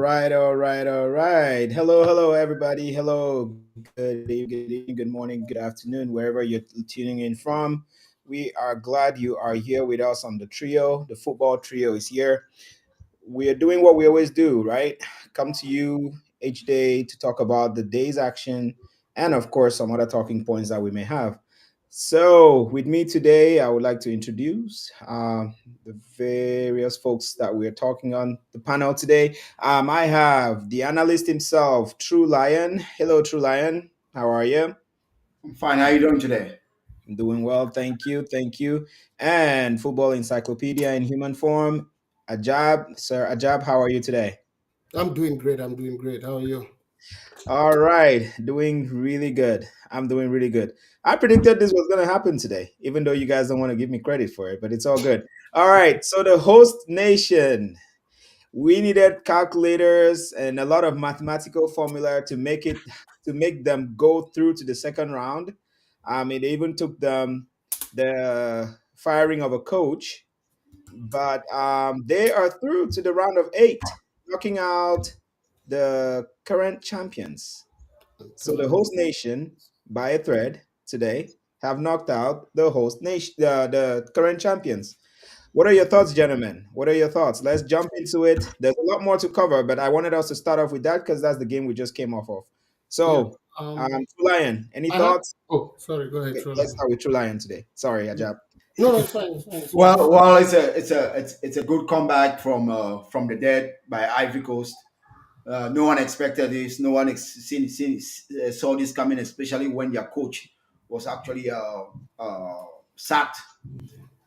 right. Hello, everybody. Hello, good evening, good morning, good afternoon, wherever you're tuning in from. We are glad you are here with us on the trio. The football trio is here. We are doing what we always do, right? Come to you each day to talk about the day's action and, of course, some other talking points that we may have. So, with me today, I would like to introduce the various folks that we're talking on the panel today. I have the analyst himself, Tru3lion. Hello, Tru3lion. How are you? I'm fine. How you doing today? Doing well, thank you. And football encyclopedia in human form, Ajab. Sir Ajab, how are you today? I'm doing great. I'm doing great. How are you? All right, doing really good. I'm doing really good. I predicted this was going to happen today, even though you guys don't want to give me credit for it, but it's all good. All right, so the host nation, we needed calculators and a lot of mathematical formula to make them go through to the second round. It even took them the firing of a coach, but they are through to the round of eight, knocking out the current champions. So the host nation, by a thread today, have knocked out the host nation, the current champions. What are your thoughts, gentlemen? What are your thoughts? Let's jump into it. There's a lot more to cover, but I wanted us to start off with that because that's the game we just came off of. Yeah. So, Lion, any I have. thoughts? Oh, sorry. Go ahead, Okay, let's Trolley. start with True Lion today. Sorry, Ajab. No, no, it's fine. It's fine. It's fine. Well, it's a good comeback from the dead by Ivory Coast. No one expected this. No one saw this coming, especially when their coach was actually sacked.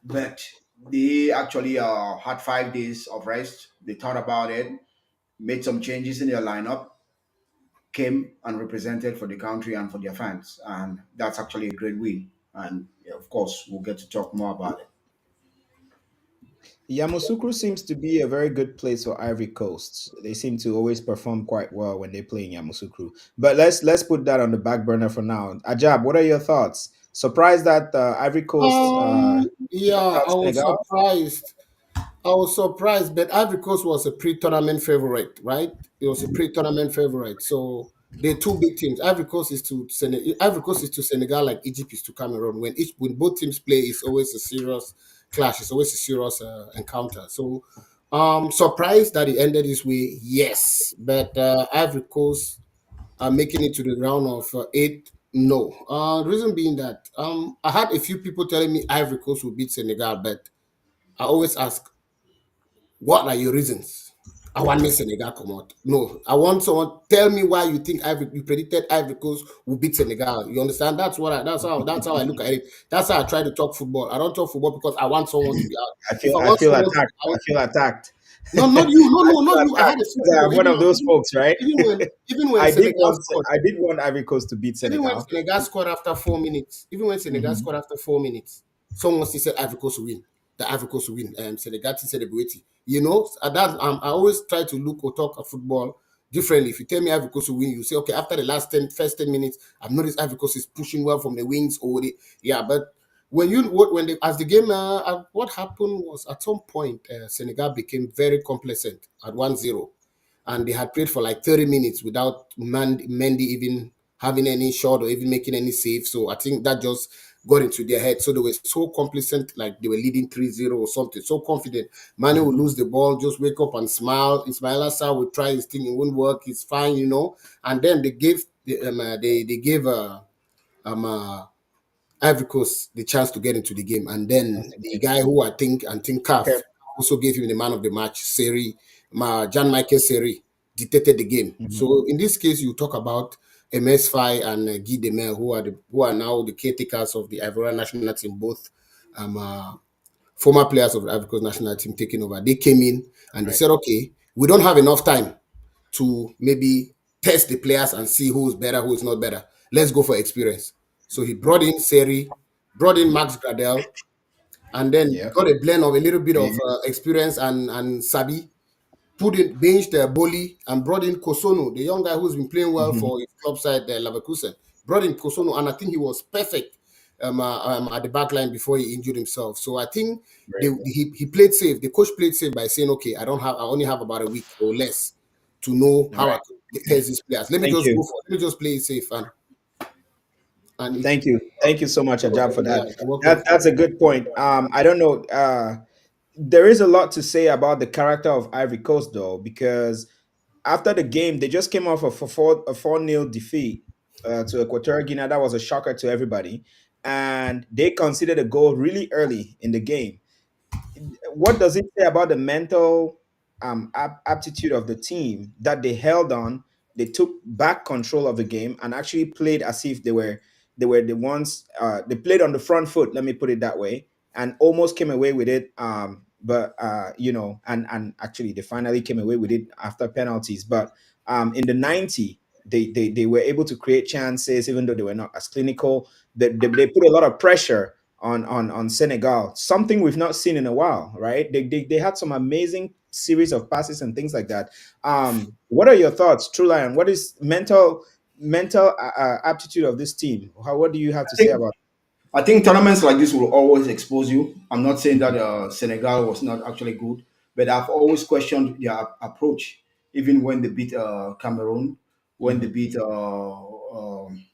But they actually had 5 days of rest. They thought about it, made some changes in their lineup, came and represented for the country and for their fans, and that's actually a great win. And yeah, of course, we'll get to talk more about it. Yamoussoukro seems to be a very good place for Ivory Coast. They seem to always perform quite well when they play in Yamoussoukro. But let's put that on the back burner for now. Ajab, what are your thoughts? Surprised that Ivory Coast Yeah, knocked out I was Senegal? surprised. I was surprised, but Ivory Coast was a pre-tournament favorite, right? It was a pre-tournament favorite. So the two big teams. Ivory Coast is to Senegal like Egypt is to Cameroon. When both teams play, it's always a serious clash. It's always a serious encounter. So surprised that it ended this way, yes. But Ivory Coast making it to the round of eight. No. Reason being that I had a few people telling me Ivory Coast will beat Senegal, but I always ask, what are your reasons? I want me Senegal come out. No, I want someone tell me why you predicted Ivory Coast will beat Senegal. You understand? That's how I look at it. That's how I try to talk football. I don't talk football because I want someone to be out. If I I want feel someone to, attacked. I feel attacked. no, not you, no, I no, feel not you. I had attacked a few because I'm people. one of those folks, right? Even when Senegal scored, I did want Ivory Coast to beat even when Senegal. Senegal scored after 4 minutes, Mhm. someone still said Ivory Coast will win. The Ivory Coast will win. Senegal still celebrating. You know, I always try to look or talk at football differently. If you tell me Ivory Coast will win, you say, okay, after the first 10 minutes, I've noticed Ivory Coast is pushing well from the wings or yeah, but as the game, what happened was at some point, Senegal became very complacent at 1-0, and they had played for like 30 minutes without Mendy even having any shot or even making any save. So I think that just got into their head. So they were so complacent, like they were leading 3-0 or something, so confident. Mane will lose the ball, just wake up and smile. Ismail Assar would try his thing, it won't work, it's fine, you know. And then they gave um, uh, Ivory Coast the chance to get into the game. And then the guy who I think Okay. CAF also gave him the man of the match, Jan Michael Seri, dictated the game. Mhm. So in this case, you talk about MS Fai and Guy Demel, who are now the caretakers of the Ivorian national team, both um, uh, former players of the Ivory Coast national team taking over. They came in and they Right. said, okay, we don't have enough time to maybe test the players and see who's better, who's not better. Let's go for experience. So he brought in Seri, brought in Max Gradel, and then Yeah. got a blend of a little bit of Yeah. experience and Sabi. Benched Boli and brought in Kosono, the young guy who's been playing well Mhm. for his club side, Leverkusen. Brought in Kosono, and I think he was perfect at the back line before he injured himself. So I think Right. he played safe. The coach played safe by saying, okay, I only have about a week or less to know All how I right. could test these players. Let me Thank just you. go for let me just play it safe and if Thank you. Thank you so much, Ajab, for yeah, that. you're welcome. That's a good point. I don't know. There is a lot to say about the character of Ivory Coast, though, because after the game, they just came off of a 4-0 defeat to Equatorial Guinea. That was a shocker to everybody. And they conceded a goal really early in the game. What does it say about the mental aptitude of the team that they held on, they took back control of the game and actually played as if they were the ones they played on the front foot, let me put it that way, and almost came away with it, but and actually they finally came away with it after penalties, but in the 90 they were able to create chances even though they were not as clinical. They put a lot of pressure on Senegal, something we've not seen in a while, right? They had some amazing series of passes and things like that. What are your thoughts, True Lion? What is mental aptitude of this team? What do you have I to say think about I think tournaments like this will always expose you. I'm not saying it? that Senegal was not actually good, but I've always questioned their approach, even when they beat Cameroon, when they Mhm. beat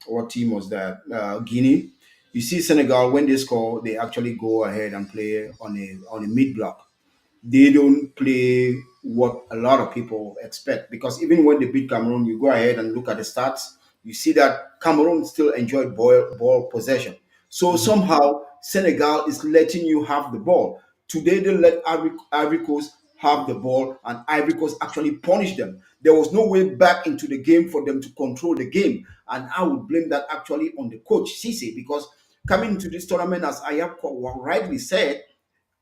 what team was that? Guinea. You see Senegal when they score, they actually go ahead and play on a mid block. They don't play what a lot of people expect, because even when they beat Cameroon, you go ahead and look at the stats, you see that Cameroon still enjoyed ball possession. So Mhm. somehow Senegal is letting you have the ball. Today they let Ivory Coast have the ball, and Ivory Coast actually punished them. There was no way back into the game for them to control the game, and I would blame that actually on the coach Cisse, because coming into this tournament, as Ayab rightly said,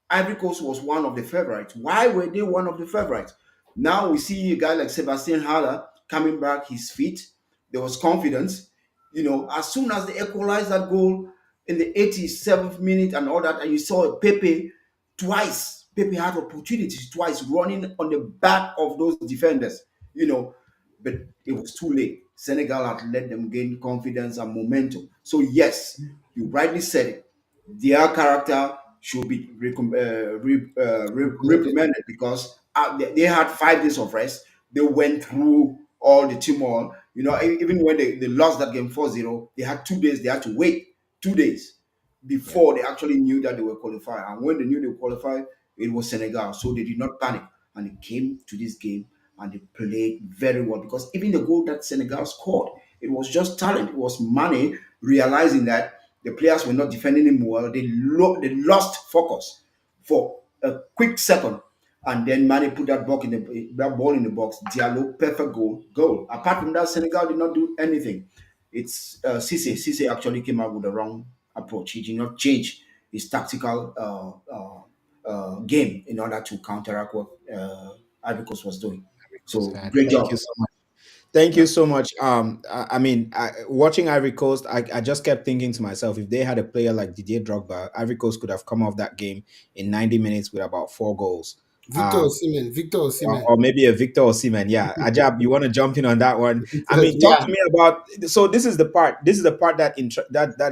Ivory Coast was one of the favorites. Why were they one of the favorites? Now we see a guy like Sebastian Haller coming back, his feet. There was confidence. As soon as they equalized that goal in the 87th minute and all that, and you saw Pepe twice. Pepe had opportunities twice running on the back of those defenders, but it was too late. Senegal had let them gain confidence and momentum. So, yes, you rightly said it, their character should be Recommended. reprimanded, because they had 5 days of rest. They went through all the turmoil. Even when they lost that game 4-0, they had 2 days. They had to wait 2 days Yeah. before they actually knew that they were qualified. And when they knew they were qualified, it was Senegal. So they did not panic. And they came to this game and they played very well, because even the goal that Senegal scored, it was just talent. It was Mane realizing that the players were not defending him well. They lost focus for a quick second, and then Mane put that ball in the box. Diallo, perfect goal. Apart from that, Senegal did not do anything. It's Cisse. Cisse actually came out with the wrong approach. He did not change his tactical game in order to counteract what Ivory Coast was doing. So great Thank you job. so much. Thank Yeah. you so much. Watching Ivory Coast, I just kept thinking to myself, if they had a player like Didier Drogba, Ivory Coast could have come off that game in 90 minutes with about 4 goals. Victor Um, Osimhen, Victor or, Osimhen. or maybe a Victor Osimhen. Yeah, Ajab, you want to jump in on that one? I mean, talk to Yeah. me about. So this is the part. This is the part that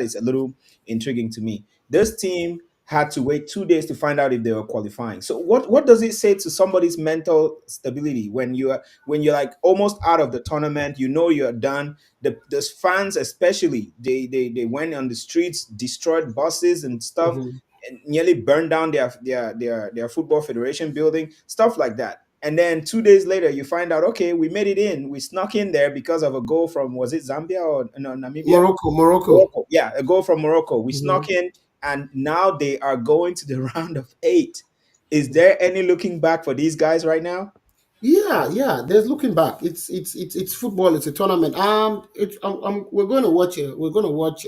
is a little intriguing to me. This team had to wait 2 days to find out if they were qualifying. So what does it say to somebody's mental stability when you're like almost out of the tournament? You know you're done. The fans especially they went on the streets, destroyed buses and stuff, Mhm. and nearly burned down their football federation building, stuff like that. And then 2 days later, you find out, okay, we made it in. We snuck in there because of a goal from, was it Zambia or no, Namibia? Morocco. Morocco. Yeah, a goal from Morocco. We Mhm. snuck in, and now they are going to the round of 8. Is there any looking back for these guys right now? Yeah, yeah. There's looking back. It's football. It's a tournament. We're going to watch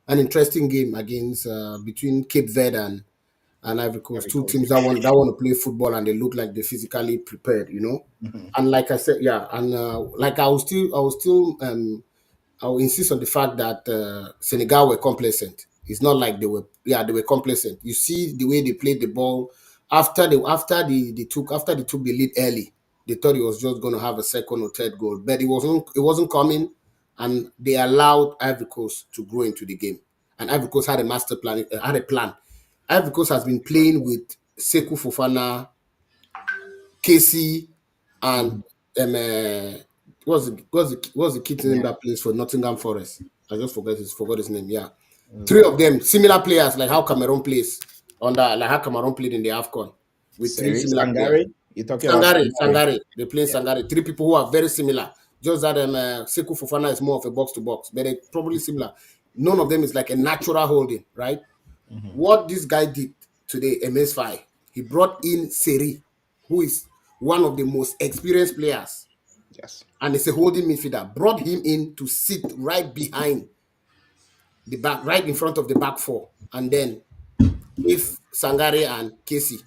an interesting game against between Cape Verde and Ivory Coast. Ivory Two Coast. teams that want to play football and they look like they're physically prepared. Mhm. And like I said, yeah, and like I'll insist on the fact that Senegal were complacent. It's not like they were complacent. You see the way they played the ball after they took the lead early. They thought it was just going to have a second or third goal, but it wasn't coming, and they allowed Ivory Coast to grow into the game. And Ivory Coast had a master plan, had a plan. Ivory Coast has been playing with Sekou Fofana, Casey, and Mhm. what's the kid's name Yeah. that plays for Nottingham Forest? I just forgot his name. Yeah, It was three of them similar players, like how Cameroon plays like how Cameroon played in the AFCON with three Seri similar players. Sangare. You're talking about Sangare. Sangare. They play Yeah. Sangare. Three people who are very similar. Just that Sekou Fofana is more of a box to box, but they're probably similar. None of them is like a natural holding, right? Hmm. What this guy did today, MS5, he brought in Seri, who is one of the most experienced players, Yes. and it's a holding midfielder. Brought him in to sit right behind the back, right in front of the back four, and then if Sangare and Casey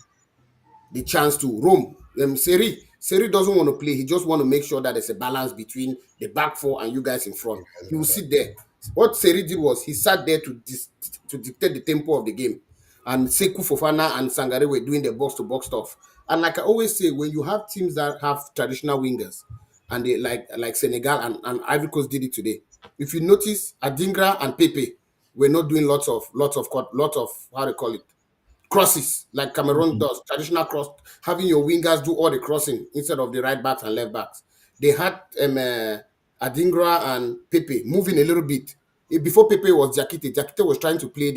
the chance to roam. Seri doesn't want to play. He just want to make sure that there's a balance between the back four and you guys in front. He will sit there. What Seri did was he sat there to dictate the tempo of the game. And Sekou Fofana and Sangare were doing the box to box stuff. And like I always say, when you have teams that have traditional wingers, and they like Senegal and Ivory Coast did it today. If you notice, Adingra and Pepe were not doing lots of how they call it crosses like Cameroon Mhm. does, traditional cross, having your wingers do all the crossing instead of the right backs and left backs. They had Adingra and Pepe moving a little bit. Before Pepe was Jakite. Jakite was trying to play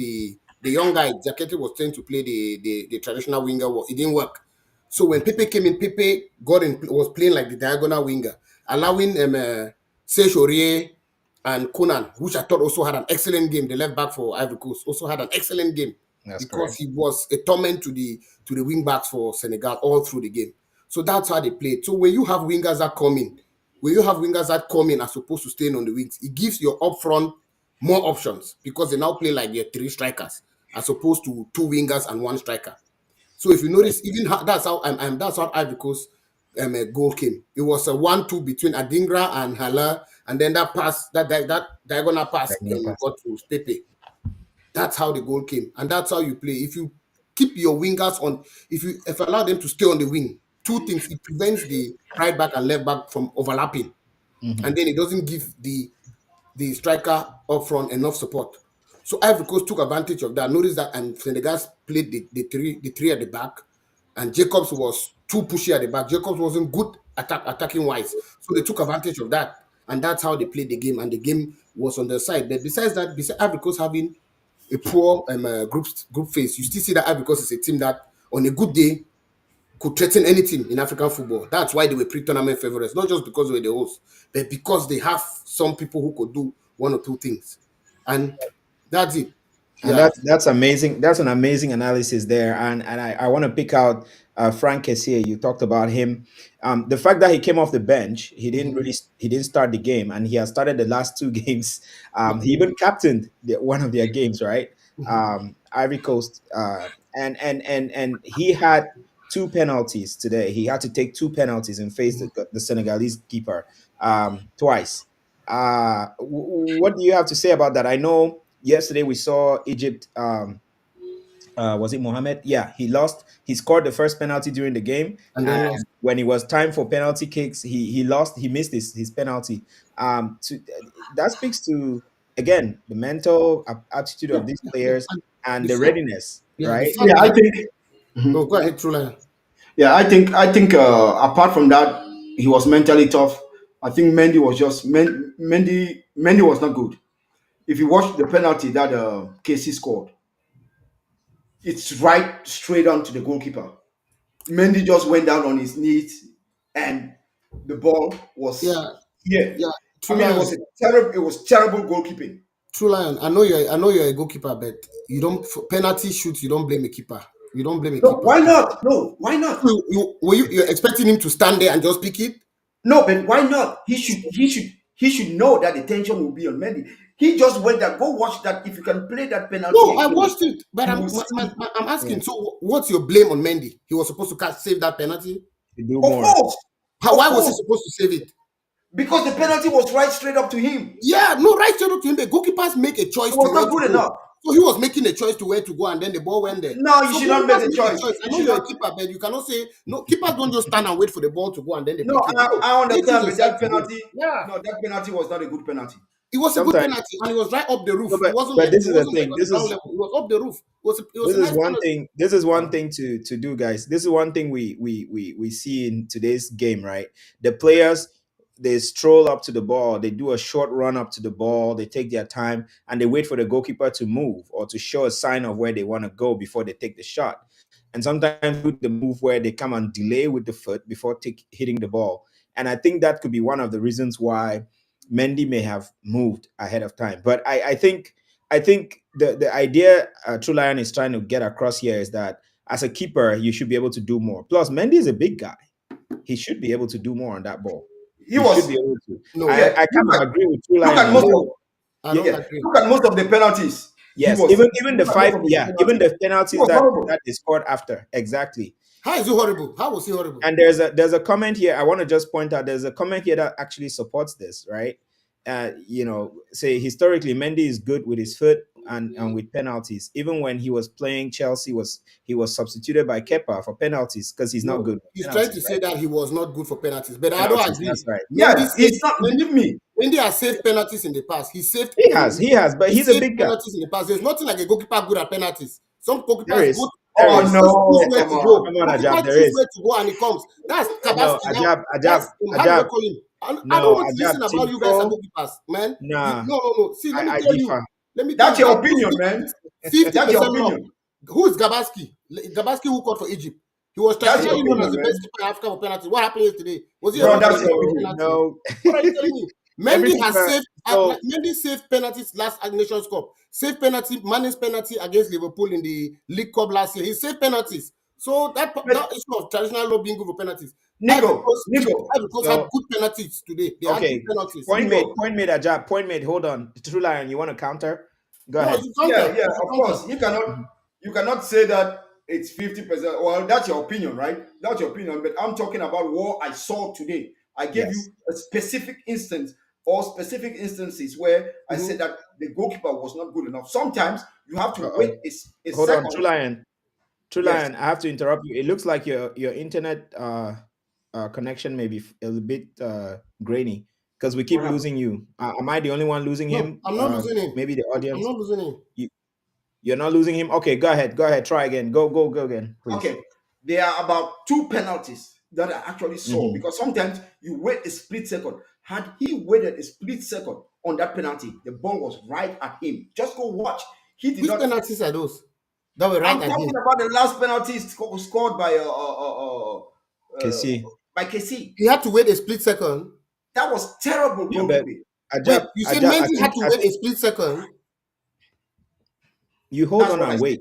the young guy. Jakite was trying to play the traditional winger. It didn't work. So when Pepe came in, Pepe was playing like the diagonal winger, allowing Serge Aurier and Conan, which I thought also had an excellent game. The left back for Ivory Coast also had an excellent game That's because correct. he was a torment to the wing backs for Senegal all through the game. So that's how they played. So when you have wingers that come in as opposed to staying on the wings, it gives your up front more options because they now play like they're three strikers as opposed to two wingers and one striker. So if you notice, even that's how Ivory Coast goal came. It was a 1-2 between Adingra and Hala, and then that diagonal pass Diagonal pass. got to Pepe. That's how the goal came, and that's how you play. If you keep your wingers on, if you allow them to stay on the wing, two things: it prevents the right back and left back from overlapping, and Hmm. then it doesn't give the striker up front enough support. So Ivory Coast took advantage of that. Notice that, and Senegal played the three at the back, and Jacobs was too pushy at the back. Jacobs wasn't good attacking wise, so they took advantage of that, and that's how they played the game. And the game was on their side. But besides that, besides Ivory Coast having a poor group phase, you still see that Ivory Coast is a team that on a good day could threaten any team in African football. That's why they were pre-tournament favorites, not just because they were the hosts, but because they have some people who could do one or two things. And that's it. And Yeah. that's amazing. That's an amazing analysis there. And I want to pick out Frank Kessié. You talked about him. The fact that he came off the bench, Mhm. he didn't start the game, and he has started the last two games. He Mhm. even captained one of their games, right? Mhm. Ivory Coast, and he had two penalties today. He had to take two penalties and face the Senegalese keeper twice. What do you have to say about that? I know yesterday we saw Egypt. Was it Mohamed? Yeah, he lost. He scored the first penalty during the game, And and then lost. when it was time for penalty kicks, he lost. He missed his penalty. That speaks to again the mental aptitude Yeah, of these yeah, yeah. players And and the the fact, readiness, yeah, the right? fact Yeah, I that think. oh, Mhm. go ahead, Trula. Yeah, I think apart from that, he was mentally tough. I think Mendy was not good. If you watch the penalty that Casey scored, it's right straight on to the goalkeeper. Mendy just went down on his knees, and the ball was Yeah, here. yeah, I mean, it was terrible goalkeeping. True Lion. I know you're a goalkeeper, but you don't for penalty shoots. You don't blame a keeper. You don't blame a No, keeper. why not? No, why not? You're expecting him to stand there and just pick it? No, but why not? He should know that the tension will be on Mendy. He just went there. Go watch that. If you can play that penalty No, I again, watched it, but you will see. I'm Yeah, asking. So, what's your blame on Mendy? He was supposed to save that penalty. to do Of more. course, Why of was he course, supposed to save it? because the penalty was right straight up to him. Yeah, no, right straight up to him. The goalkeepers make a It choice to was where not to good go. enough. So he was making a choice to where to go, and then the ball went there. No, you So should not make goalkeepers the make a choice. choice. I You know should you're a not. keeper, but you cannot say no. Keepers don't just stand and wait for the ball to go and then they No, pick it. I, No, I they choose understand, a but side that to go. penalty. Yeah. No, that penalty was not a good penalty. It was a good sometimes, penalty, and it was right up the no, roof. It wasn't but like this is the on thing. the ground level. It was up the roof. It was This a is nice one penalty. thing. This is one thing to do, guys. This is one thing we see in today's game, right? The players, they stroll up to the ball, they do a short run up to the ball, they take their time, and they wait for the goalkeeper to move or to show a sign of where they want to go before they take the shot. And sometimes do the move where they come and delay with the foot before hitting the ball. And I think that could be one of the reasons why Mendy may have moved ahead of time. But I think the idea True Lion is trying to get across here is that as a keeper, you should be able to do more. Plus, Mendy is a big guy. He should be able to do more on that ball. He He should was be able to. No, yeah. I kind of agree with True Look Lion at on most this. of no, I yeah, don't yeah. agree. Look at most of the penalties. He Yes, was. even the Look at most five, of the yeah, even penalties. the He penalties was that horrible. they scored after, exactly. How is he horrible? How was he horrible? And there's a comment here. I want to just point out there's a comment here that actually supports this, right? Say historically, Mendy is good with his foot and with penalties. Even when he was playing Chelsea, he was substituted by Kepa for penalties because he's not No, good with he's trying penalties, to say right? that he was not good for penalties, but I don't Penalties, agree. that's right. Mendy Yeah, saved he's not. Believe me. Mendy has saved penalties in the past. He has, but He he's a saved big guy. penalties in the past. There's nothing like a goalkeeper good at penalties. Some There goalkeepers is, good. there Oh is. Choose no, where come to on. go. Come on, Goalkeeper Ajab, there choose is. where to go and he comes. That's No, Kabasky now. Ajab, That's Ajab, how do they Ajab. call him? I don't No, want to listen Ajab, about Team you guys are Pro. goalkeepers, man. Nah, No, no, no. See, let me I tell you. differ. Let me tell That's you. your opinion, man. Fifty That's your percent luck. opinion. Who is Gabaski? Gabaski who called for Egypt. He was That's your traditionally known as opinion, the best man. keeper in Africa for penalty. What happened yesterday? Was he Bro, able to that's hit your a opinion. penalty? No. What are you telling me? Every Mendy has keeper. saved. So Mendy saved penalties last Nations Cup. Saved penalty. Manning's penalty against Liverpool in the League Cup last year. He saved penalties. So that But issue of traditional law being good for penalties. Ivory Nico, Coast, Nico, Ivory Coast had so good penalties today. They had good okay. penalties. Point made. Nico. Point made. Ajab. Point made. Hold on. True Lion, you want to counter? Go No, ahead. you counter. Yeah, yeah, You of counter. course. Mhm. You cannot say that it's 50%. Well, that's your opinion, right? That's your opinion. But I'm talking about what I saw today. I gave Yes. you a specific instance or specific instances where I Mhm. said that the goalkeeper was not good enough. Sometimes you have to Uh wait oh. a Hold on. second. True Lion. True Yes. Lion. I have to interrupt you. It looks like your internet connection may be a little bit grainy because we keep What happened? losing you. Am I the only one losing No, him? I'm not losing him. Maybe the I'm audience. not losing him. You, you're not losing him. Okay, go ahead. Go ahead. Try again. Go again, please. Okay. There are about two penalties that I actually saw Hmm. because sometimes you wait a split second. Had he waited a split second on that penalty, the ball was right at him. Just go watch. He did Which not. penalties are those that were right I'm at him? talking about the last penalty scored uh, KC. by KC. He had to wait a split second. That was terrible Yeah, but goalkeeping. Wait, Ajab, you said Ajab, Mendy had to I wait think a split second. you hold That's on what I and said. wait.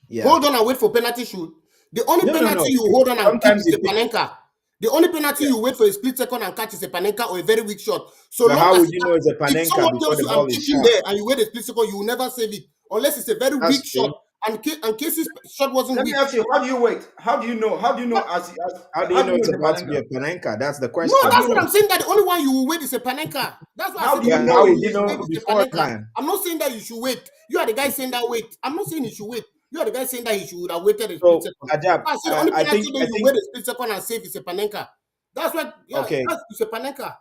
Yeah. Hold on and wait for penalty shoot. The only No, no, penalty no. you hold on and keep Sometimes is you a pick. panenka. The only penalty Yeah. you wait for a split second and catch is a panenka or a very weak shot. So But long how as would you know it's a if panenka someone before tells the you I'm ball is keeping shot? there and you wait a split second, you will never save it unless it's a very weak That's shot. true. And Casey's shot wasn't Let me weak. ask you, how do you wait? How do you know? How do you know as How do you how do know you know it's the about to be Panenka? a panenka? That's the No, How do question. that's you what know? I'm saying. That the only one you will wait is a panenka. That's why I How said do the you But only know how one it would you you is? should know wait is a panenka. beforehand? I'm not saying that you should wait. You are the guy saying that wait. I'm not saying you should wait. You are the guy saying that he should have waited a split So second. Ajab, I said the only I penalty think that I you think wait a split second and save is a panenka. That's what, yeah, okay. it's a panenka.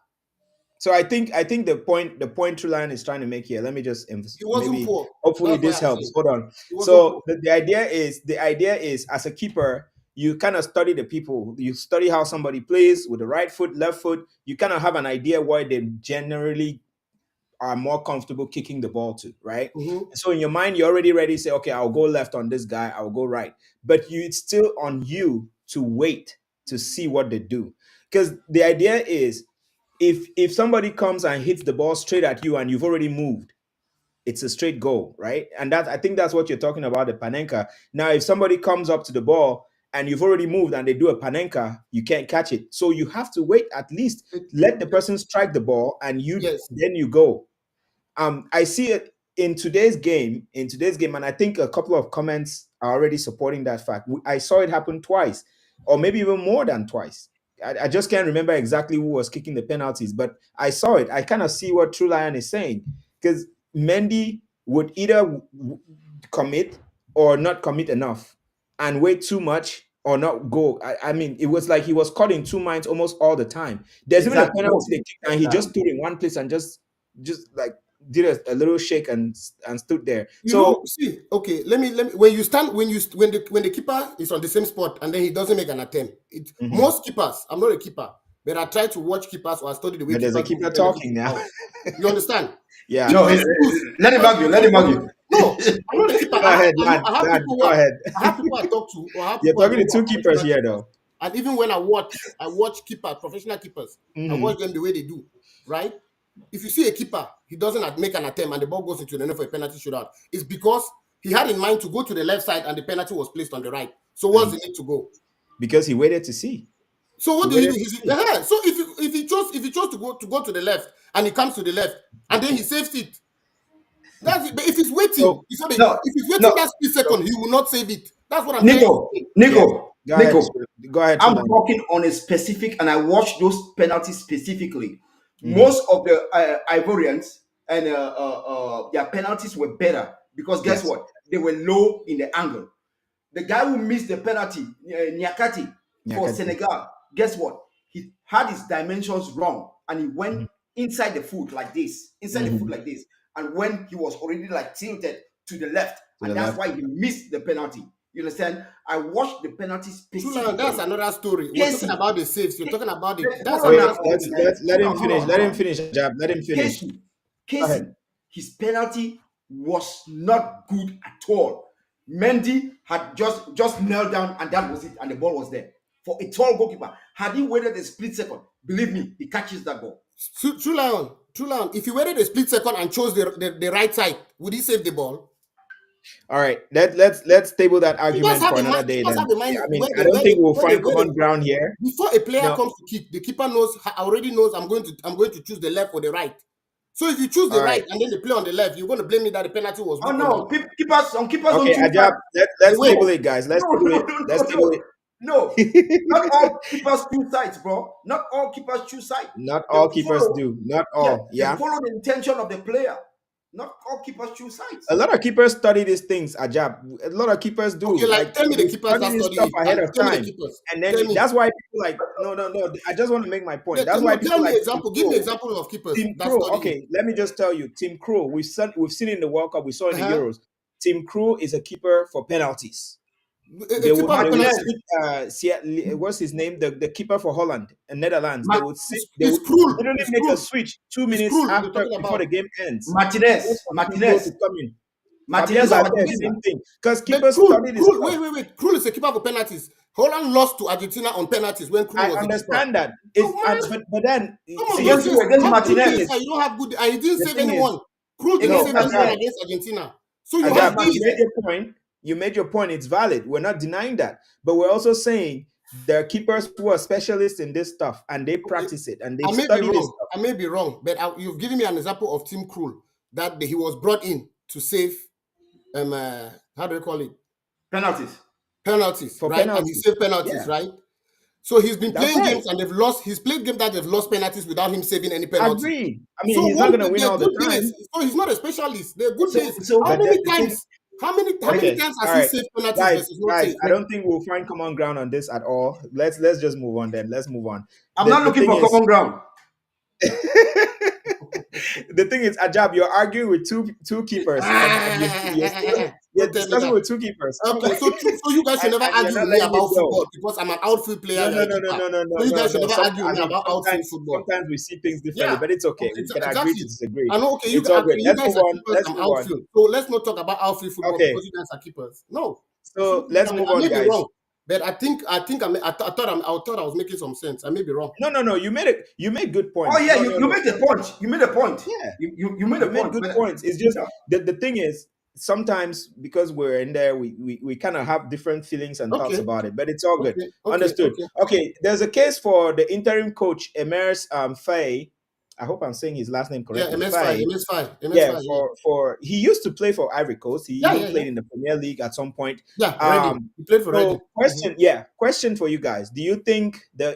So I think the point True Lion is trying to make here. Let me just He wasn't maybe poor. hopefully That's why this I'm helps. saying Hold on. he wasn't So poor. the idea is as a keeper, you kind of study the people. You study how somebody plays with the right foot, left foot. You kind of have an idea why they generally are more comfortable kicking the ball to, right? Mm-hmm. So in your mind, you're already ready to say, okay, I'll go left on this guy, I'll go right. But it's still on you to wait to see what they do. Because the idea is if somebody comes and hits the ball straight at you and you've already moved, it's a straight goal, right? And that I think that's what you're talking about, the panenka. Now, if somebody comes up to the ball and you've already moved and they do a panenka, you can't catch it. So you have to wait at least let the person strike the ball and Yes. then you go. I see it in today's game, and I think a couple of comments are already supporting that fact. I saw it happen twice, or maybe even more than twice. I just can't remember exactly who was kicking the penalties, but I saw it. I kind of see what True Lion is saying because Mendy would either commit or not commit enough and wait too much or not go. I mean, it was like he was caught in two minds almost all the time. There's even a Exactly. penalty No. they kicked and he just Exactly. stood in one place and just just like did a little shake and stood there. You know, So see, okay, let me when you stand when the keeper is on the same spot and then he doesn't make an attempt. mhm. Most keepers, I'm not a keeper, but I try to watch keepers or I study the way But there's a keepers go keeper for penalty talking now. shootout. You understand? Yeah. No, Keepers use let him keepers argue. use Let him body. argue. No, I'm not a keeper. Go ahead, lad. I have Lad, people go ahead. I have people I talk to, or I have You're people I talking know to who are two keepers professional here, keepers. though. And even when I watch keepers, professional keepers, I Hmm. watch them the way they do, right? If you see a keeper, he doesn't make an attempt and the ball goes into the net for a penalty shootout, it's because he had in mind to go to the left side and the penalty was placed on the right. So what's the need to go? Because he waited to see. So He what do you waited do? to see. So if he chose to go to the left and he comes to the left and then he saves it, that's it. But if he's waiting, So No, if he's waiting no, that split second, he will not save it. That's what I'm trying to Nico, say. yeah, Nico, go ahead. Nico. Go ahead, I'm Tru3lion. talking on a specific, and I watched those penalties specifically. Hmm. Most of the Ivorians and their penalties were better because guess Yes. what? They were low in the angle. The guy who missed the penalty, Nyakati, for Nyakati. Senegal, guess what? He had his dimensions wrong and he went Mhm. inside the foot like this, Mhm. And when he was already like tilted to the left, To and the that's left. why he missed the penalty. You understand? I watched the penalty Tru3lion, that's specifically. another story. We're talking Casey, about the saves. You're talking about it. That's hold on Wait, another now. story. let's let him Hold finish. on, Let hold him on. finish, Ajab. Let him finish. Casey, Go ahead. his penalty was not good at all. Mendy had just knelt down and that was it, and the ball was there. For a tall goalkeeper, had he waited a split second, believe me, he catches that ball. Tru3lion, if he waited a split second and chose the right side, would he save the ball? All right. Let's table that Keepers argument have for a another mind. day. Keepers Then have a mind I mean, I don't think we'll find where common ground here. before a player No. comes to kick, the keeper already knows I'm going to choose the left or the right. So if you choose the All right. right and then they play on the left, you're going to blame me that the penalty was Oh weak on the no, left. keepers Okay, don't choose Ajab. sides. They Let's wait. table it, guys. Let's No, table no, it. no, Let's no, table no. it. No, not all keepers choose sides, bro. Not all keepers choose sides. Not They all keepers follow, do. Not yeah, all. they Yeah. follow the intention of the player. Not all keepers choose sides. A lot of keepers study these things, Ajab. A lot of keepers do. Okay, like Like tell me the they keepers study that this study stuff it. ahead And of tell me the time. keepers. And then Tell me. that's why people like no. I just want to make my point. That's why No, people tell me like Tim example. Give me Crow. example of keepers Tim that Crow. study it. Okay, let me just tell you, Tim Crow. We've seen in the World Cup. We saw in the Uh-huh. Euros. Tim Crow is a keeper for penalties. A They would keeper for they would Martinez, penalty. sit, what's his name? The keeper for Holland and Netherlands. They Ma- would sit. They It's would cruel. literally It's make a cruel. switch 2 minutes It's cruel you're after talking before the about. game ends. Wait Martinez, for Tim Crow to Martinez, come in. Fabian Martinez, No, and Barthez, Argentina. same thing. Because but keepers study this stuff. Wait. Krul is a keeper for penalties. Holland lost to Argentina on penalties when Krul I was the keeper. understand that. So It's man, but then some of see those Against days, who? Against how good thing Martinez. days is are you don't have good. And he didn't the save thing is anyone. Krul didn't no, Against save anyone Ajab, Martinez. against Argentina. So you Against have Ajab, you days. made Martinez. your point. You made your point. It's valid. We're not denying that. But we're also saying there are keepers who are specialists in this stuff and they Okay, practice it and they I may be study this wrong. stuff. I may be wrong, but you've given me an example of Tim Krul that he was brought in to save how do you call it, Penalties. penalties, For right? And he penalties. saved penalties, Yeah, right? So he's been that's playing right. games and they've lost. He's played games that they've lost penalties without him saving any penalty. Agreed. I mean, So he's not gonna win they're all the good days. time. So he's not a specialist. They're good So, days. so How But many the thing, times? How many okay, times all has he right, saved penalties guys, versus not guys, saved? I don't think we'll find common ground on this at all. Let's just move on then. Let's move on. I'm The not the looking thing for is, common ground. the thing is, Ajab, you're arguing with two keepers, and you're Don't tell me discussing that. with two keepers. Okay, so you guys should never And you're argue not with me letting it about go. football because I'm an outfield player, No, you're no, a no, no, keeper. no, no, no, So you no, guys should no. never argue with I me mean, about outfield football. sometimes we see things differently, Yeah. but it's okay. Okay, We can agree to exactly. disagree. I know. Okay, It's all good. you Let's guys move are on. keepers. Let's I'm move on. outfield. So let's not talk about outfield football Okay, because you guys are keepers. No. So so let's move I on, may be guys. wrong, but I thought I was making some sense. I may be wrong. No. You made it. You made good Oh points. yeah, No, you no. made a point. You made a point. Yeah. You made a You made point. good But points. It's just yeah. the thing is sometimes because we're in there, we kind of have different feelings and thoughts Okay. about it, but it's all good. Okay. Understood. Okay, there's a case for the interim coach Emers Faye. I hope I'm saying his last name Yeah, correctly. MS5, Faye. MS5, Yeah, MS5. for he used to play for Ivory Coast. He Yeah, even yeah, yeah. played in the Premier League at some point. Yeah, Reading. He played for Reading. So question for you guys: do you think the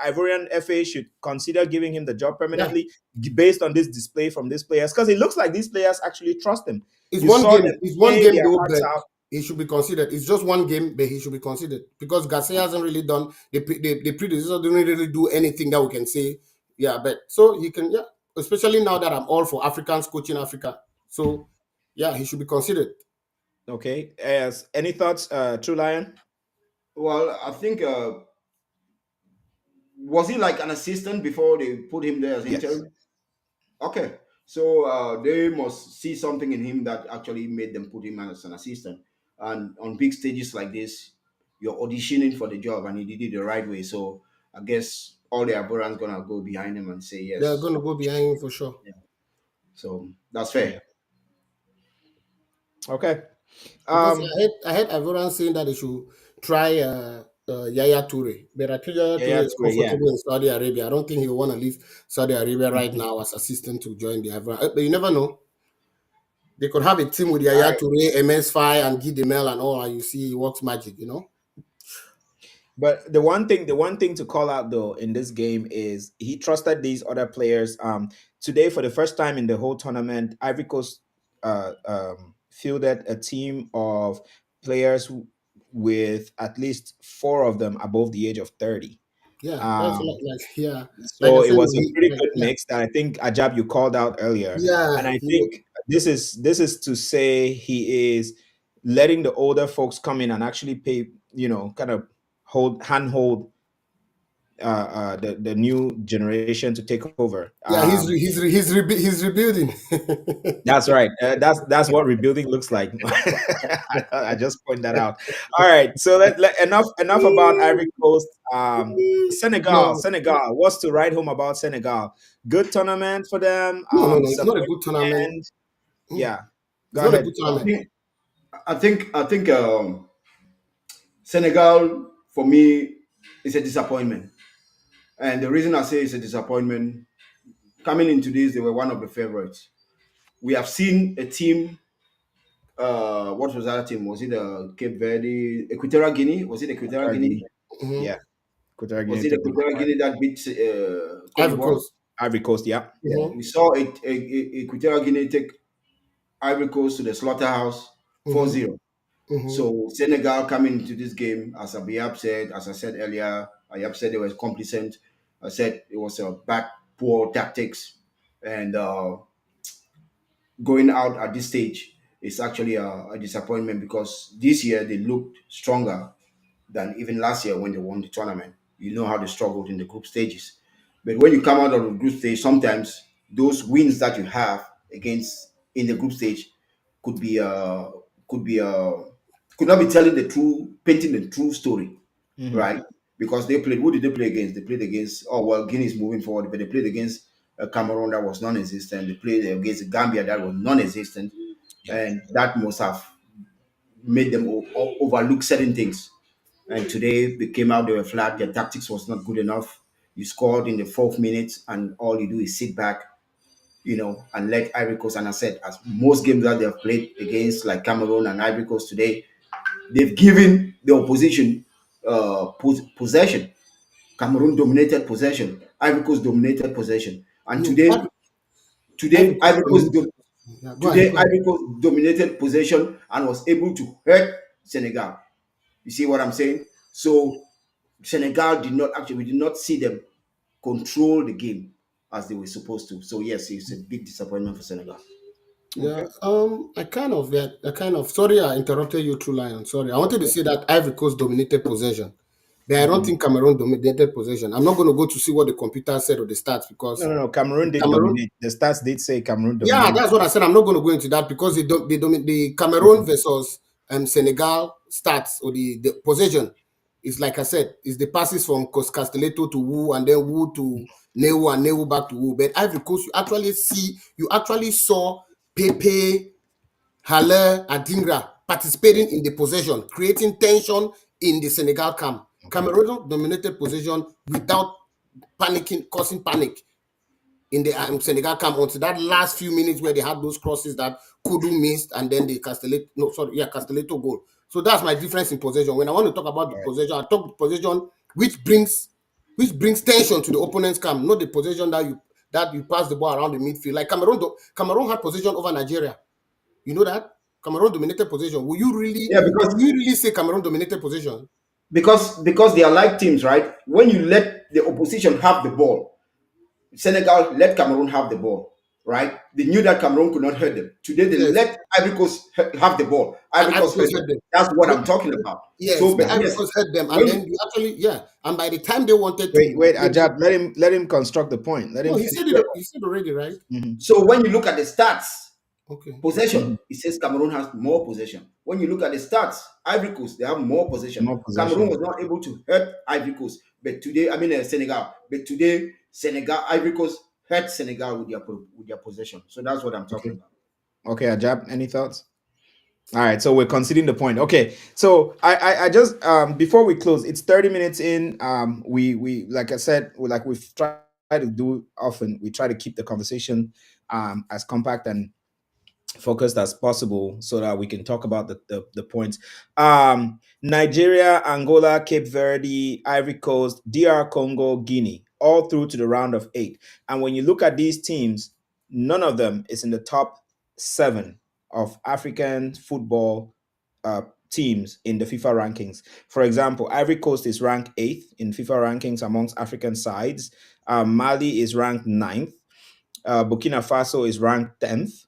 Ivorian FA should consider giving him the job permanently based on this display from these players? Because it looks like these players actually trust him. It's You one saw game. them It's one play game their though, hearts but out. he should be considered. It's just one game, but he should be considered because Garcia hasn't really done the predecessor didn't really do anything that we can say. Yeah, but so he can. Yeah, especially now that I'm all for Africans coaching Africa. So yeah, he should be considered. Okay. As any thoughts, True Lion? Well, I think was he like an assistant before they put him there as Yes. interim? Okay, so they must see something in him that actually made them put him as an assistant. And on big stages like this, you're auditioning for the job, and he did it the right way. So I guess all the Aborans gonna go behind him and say They're yes. going to go behind him for sure. Yeah. So that's Yeah. fair. Okay. Because Um. I heard everyone saying that they should try Yaya Toure, but I think Yaya Yeah. Yeah. Toure is Toure, yeah. comfortable in Saudi Arabia. I don't think he'll want to leave Saudi Arabia right now as assistant to join the Ivory. But you never know. They could have a team with All Yaya right. Toure, MS Fi, and Guy Demel and all, and you see he works magic. You know. But the one thing to call out though in this game is he trusted these other players. Today, for the first time in the whole tournament, Ivory Coast fielded a team of players with at least four of them above the age of 30. Yeah, that's Um, yeah, like I so it said, was a pretty like, good yeah, mix that I think Ajab you called out earlier, and yeah, I think this is to say he is letting the older folks come in and actually pay, kind of hold the new generation to take over. yeah. He's rebuilding. That's right. That's what rebuilding looks like. I just point that out. All right. So enough about Ivory Coast. Senegal. No, Senegal. What's to write home about Senegal? Good tournament for them. no. It's not a Support good tournament. and Mm, yeah. It's Go not a good ahead. I tournament. think Senegal for me is a disappointment, and the reason I say it's a disappointment, coming into this, they were one of the favorites. We have seen a team. What was that team? Was it Cape Verde, Equatorial Guinea? Was it Equatorial Equatorial Guinea? Guinea. Hmm. Yeah. Equatorial Was Guinea it took them Equatorial apart. Guinea that beat Cote Ivory d'Ivoire? Coast. Ivory Coast. Yeah. Yeah, Hmm. we saw Equatorial Guinea take Ivory Coast to the slaughterhouse four Hmm. zero. Hmm. So Senegal coming into this game, as Abiyab said, as I said earlier, Ayab said they were complacent. I said it was a bad, poor tactics, and going out at this stage is actually a disappointment because this year they looked stronger than even last year when they won the tournament. You know how they struggled in the group stages. But when you come out of the group stage, sometimes those wins that you have against in the group stage could be could be could not be telling the true, painting the true story, Hmm. right? Because they played. Who did they play against? They played against. Oh well, Guinea is moving forward, but they played against Cameroon that was non-existent. They played against Gambia that was non-existent, Yeah. and that must have made them overlook certain things. And today they came out, they were flat, their tactics was not good enough. You scored in the fourth minute, and all you do is sit back, and let Ivory Coast. And I said, as most games that they've played against, like Cameroon and Ivory Coast today, they've given the opposition possession. Cameroon dominated possession, Ivory Coast dominated possession, and No, Ivory today Coast dominated. Yeah, go ahead. Go ahead. Ivory Coast dominated possession and was able to hurt Senegal. You see what I'm saying? So Senegal did not actually, we did not see them control the game as they were supposed to. So yes, it's a big disappointment for Senegal. Yeah, Okay. I kind of, sorry I interrupted you, True Lion. Sorry. I wanted to say that Ivory Coast dominated possession. But I don't Hmm. think Cameroon dominated possession. I'm not going to go to see what the computer said or the stats No, because no, no. Cameroon did Cameroon. dominate. The stats did say Cameroon Yeah, dominated. that's what I said. I'm not going to go into that because the Cameroon Mhm. versus Senegal stats or the possession is like I said, is the passes from Castelletto to Wu and then Wu to Neu and Neu back to Wu. But Ivory Coast, you actually saw Pepe, Haller, Adingra participating in the possession, creating tension in the Senegal camp. Okay. Cameroon dominated possession without panicking, causing panic in the Senegal camp until that last few minutes where they had those crosses that Kudu missed and then the Castelletto goal. So that's my difference in possession. When I want to talk about the All right. possession, I talk possession which brings tension to the opponent's camp, not the possession that you pass the ball around the midfield. Like Cameroon had possession over Nigeria. You know that? Cameroon dominated possession. Yeah, Will you really say Cameroon dominated possession? because they are like teams, right? When you let the opposition have the ball, Senegal let Cameroon have the ball, right? They knew that Cameroon could not hurt them. Today they Yes, let Ivory Coast have the ball. Ivory Ivory Coast hurt Coast them. had them. That's what The, I'm talking about. yes, So, the but Ivory yes, Coast had them, and when then you actually, yeah, and by the time they wanted Wait, to wait, maybe, Ajab, let him construct the point. Let no, him he finish said it. the He said already, right? point. so when you look at the stats, Okay. possession, Hmm. it says Cameroon has more possession. When you look at the stats, Ivory Coast, they have more possession. More Cameroon possession. was not able to hurt Ivory Coast, but today, I mean Senegal, but today Senegal, Ivory Coast hurt Senegal with their possession. So that's what I'm talking Okay. about. Okay, Ajab, any thoughts? All right, so we're conceding the point. Okay, so I just before we close, it's 30 minutes in. We like I said, like we've tried to do often, we try to keep the conversation as compact and focused as possible so that we can talk about the points. Nigeria, Angola, Cape Verde, Ivory Coast, DR Congo, Guinea, all through to the round of eight. And when you look at these teams, none of them is in the top seven of African football teams in the FIFA rankings. For example, Ivory Coast is ranked eighth in FIFA rankings amongst African sides. Mali is ranked ninth. Burkina Faso is ranked 10th.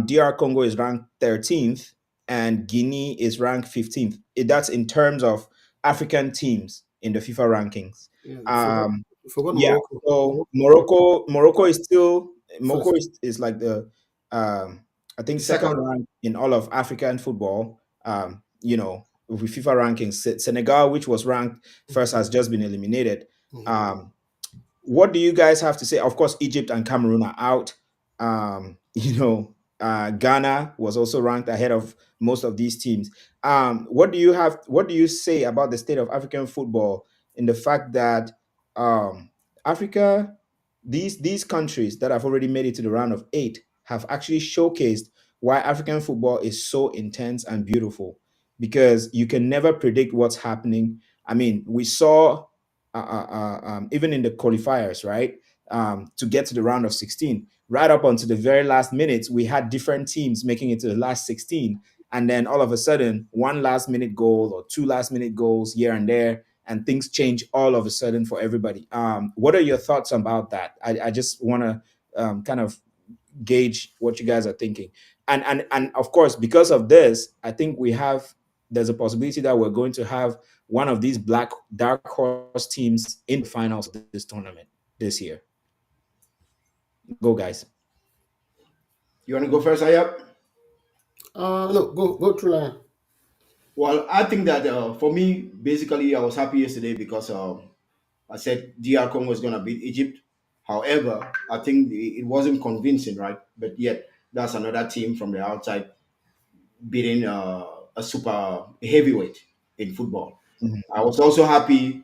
DR Congo is ranked 13th. And Guinea is ranked 15th. That's in terms of African teams in the FIFA rankings. Yeah, Um, you forgot yeah, Morocco. so Morocco Morocco is still Morocco first. is like the I think The second second, rank in all of African football. With FIFA rankings, Senegal, which was ranked first, has just been eliminated. Mhm. Um, what do you guys have to say? Of course, Egypt and Cameroon are out. Ghana was also ranked ahead of most of these teams. What do you have? What do you say about the state of African football in the fact that Africa, these countries that have already made it to the round of eight, have actually showcased why African football is so intense and beautiful? Because you can never predict what's happening. I mean, we saw even in the qualifiers, right? To get to the round of 16, right up until the very last minutes, we had different teams making it to the last 16. And then all of a sudden, one last minute goal or two last minute goals here and there, and things change all of a sudden for everybody. What are your thoughts about that? I just want to kind of gauge what you guys are thinking. And of course, because of this, I think there's a possibility that we're going to have one of these black dark horse teams in the finals of this tournament this year. Go guys. you want to go first, Ayab? No, go through line. Well, I think that for me, basically, I was happy yesterday because I said DR Congo was going to beat Egypt. However, I think it wasn't convincing, right? But yet, that's another team from the outside beating a super heavyweight in football. Mhm. I was also happy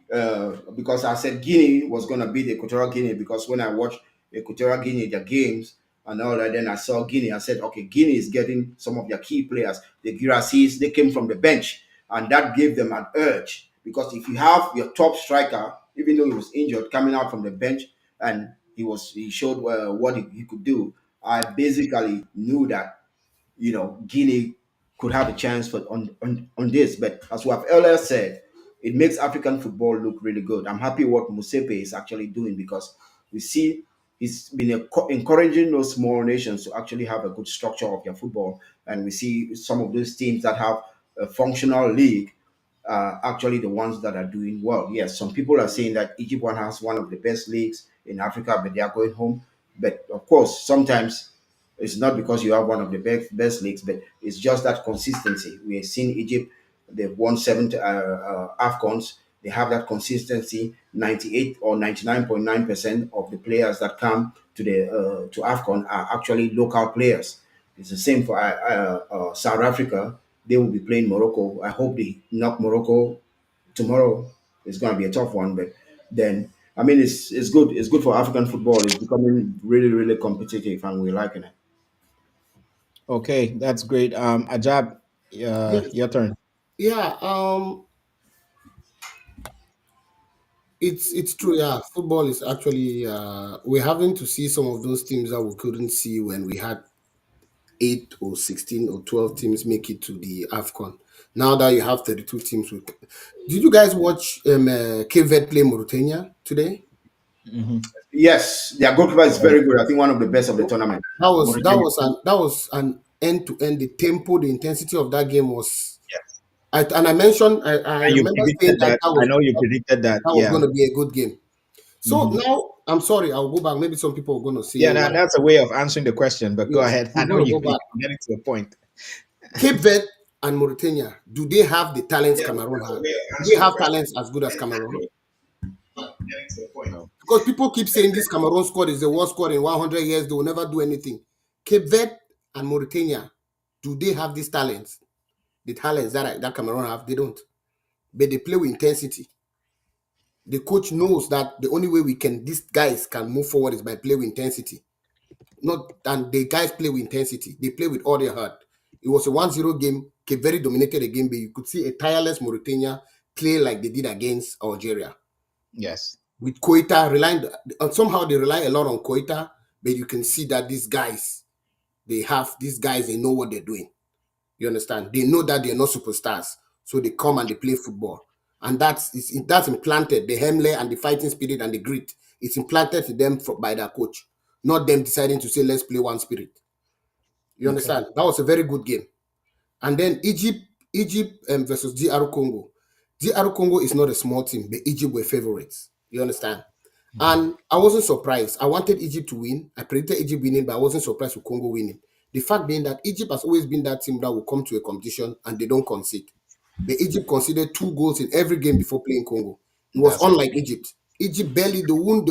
because I said Guinea was going to beat Equatorial Guinea because when I watched Equatorial Guinea, their games and all that, then I saw Guinea. I said, okay, Guinea is getting some of their key players. The Girassis, they came from the bench, and that gave them an urge because if you have your top striker, even though he was injured, coming out from the bench and he showed what he could do, I basically knew that Guinea could have a chance for on this. But as we have earlier said, it makes African football look really good. I'm happy what Musepe is actually doing because we see he's been encouraging those small nations to actually have a good structure of their football, and we see some of those teams that have a functional league are actually the ones that are doing well. Yes, some people are saying that Egypt one has one of the best leagues in Africa, but they are going home. But of course, sometimes it's not because you have one of the best leagues, but it's just that consistency. We have seen Egypt; they've won seven Afcons. They have that consistency. 98 or 99.9% of the players that come to Afcon are actually local players. It's the same for South Africa. They will be playing Morocco. I hope they knock Morocco tomorrow. It's going to be a tough one, but then I mean it's good. It's good for African football. It's becoming really really competitive, and we're liking it. Okay, that's great. Ajab, Yes. your turn. Yeah. It's true. Yeah, football is actually we're having to see some of those teams that we couldn't see when we had 8 or 16 or 12 teams make it to the AFCON. Now that you have 32 teams, did you guys watch Cape Verde play Mauritania today? Hmm. Yes, their goalkeeper is very good. I think one of the best of the tournament. That was that Mauritania. was an that was an end to end. The tempo, the intensity of that game was. Yes. I mentioned. I And you remember saying predicted that that. I know you predicted that. that was Yeah. going to be a good game. So Hmm. now I'm sorry. I'll go back. Maybe some people are going to say Yeah, why. that's a way of answering the question, but go Yes, ahead. I I'm know going to you, go you're back. getting to the point. Cape Verde and Mauritania. Do they have the talents Yeah, Cameroon that's a had? way of Do they answering the have question. talents as good as And I Cameroon? know you're getting to the point. No. Because people keep saying this Cameroon squad is the worst squad in 100 years. They will never do anything. Cape Verde and Mauritania. Do they have these talents? The talents that Cameroon have, they don't. But they play with intensity. The coach knows that the only way these guys can move forward is by play with intensity. Not and the guys play with intensity. They play with all their heart. It was a 1-0 game. Cape Verde dominated the game, but you could see a tireless Mauritania play like they did against Algeria. Yes. With Koita relying somehow they rely a lot on Koita, but you can see that these guys they know what they're doing. You understand? They know that they're not superstars, so they come and they play football, and that's implanted the Hemle and the fighting spirit and the grit. It's implanted to them by their coach, not them deciding to say let's play one spirit. You Okay. understand? That was a very good game. And then Egypt versus DR Congo. DR Congo is not a small team, but Egypt were favorites. You understand? Mhm. And I wasn't surprised. I wanted Egypt to win. I predicted Egypt winning, but I wasn't surprised with Congo winning. The fact being that Egypt has always been that team that will come to a competition and they don't concede. But Egypt conceded 2 goals in every game before playing Congo. It was That's unlike correct. Egypt. Egypt barely they win